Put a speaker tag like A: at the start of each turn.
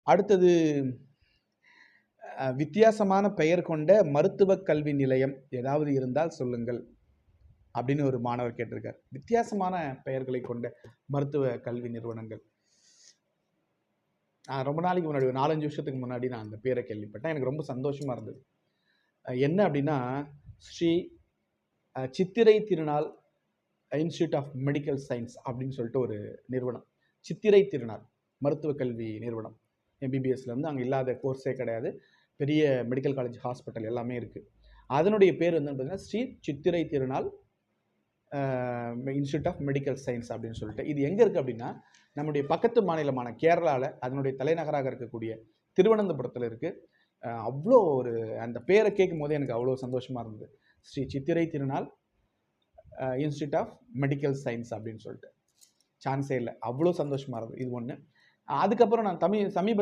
A: அடுத்தது வித்தியாசமான பெயர் கொண்ட மருத்துவக் கல்வி நிலையம் ஏதாவது இருந்தால் சொல்லுங்கள் அப்படின்னு ஒரு மாணவர் கேட்டிருக்கார். வித்தியாசமான பெயர்களை கொண்ட மருத்துவ கல்வி நிறுவனங்கள். ரொம்ப நாளைக்கு முன்னாடி, ஒரு 4-5 வருஷத்துக்கு முன்னாடி நான் அந்த பேரை கேள்விப்பட்டேன். எனக்கு ரொம்ப சந்தோஷமா இருந்தது. என்ன அப்படின்னா, ஸ்ரீ சித்திரை திருநாள் இன்ஸ்டிடியூட் ஆஃப் மெடிக்கல் சயின்ஸ் அப்படின்னு சொல்லிட்டு ஒரு நிறுவனம். சித்திரை திருநாள் மருத்துவ கல்வி நிறுவனம். எம்பிபிஎஸ்லேருந்து அங்கே இல்லாத கோர்ஸே கிடையாது. பெரிய மெடிக்கல் காலேஜ், ஹாஸ்பிட்டல் எல்லாமே இருக்குது. அதனுடைய பேர் வந்து பார்த்தீங்கன்னா ஸ்ரீ சித்திரை திருநாள் இன்ஸ்டியூட் ஆஃப் மெடிக்கல் சயின்ஸ் அப்படின்னு சொல்லிட்டு. இது எங்கே இருக்குது அப்படின்னா, நம்முடைய பக்கத்து மாநிலமான கேரளாவில் அதனுடைய தலைநகராக இருக்கக்கூடிய திருவனந்தபுரத்தில் இருக்குது. அவ்வளோ ஒரு அந்த பேரை கேட்கும் போதே எனக்கு அவ்வளோ சந்தோஷமாக இருந்தது. ஸ்ரீ சித்திரை திருநாள் இன்ஸ்டியூட் ஆஃப் மெடிக்கல் சயின்ஸ் அப்படின்னு சொல்லிட்டு. சான்ஸே இல்லை, அவ்வளோ சந்தோஷமாக இருந்தது. இது ஒன்று. அதுக்கப்புறம் நான் சமீபத்தில்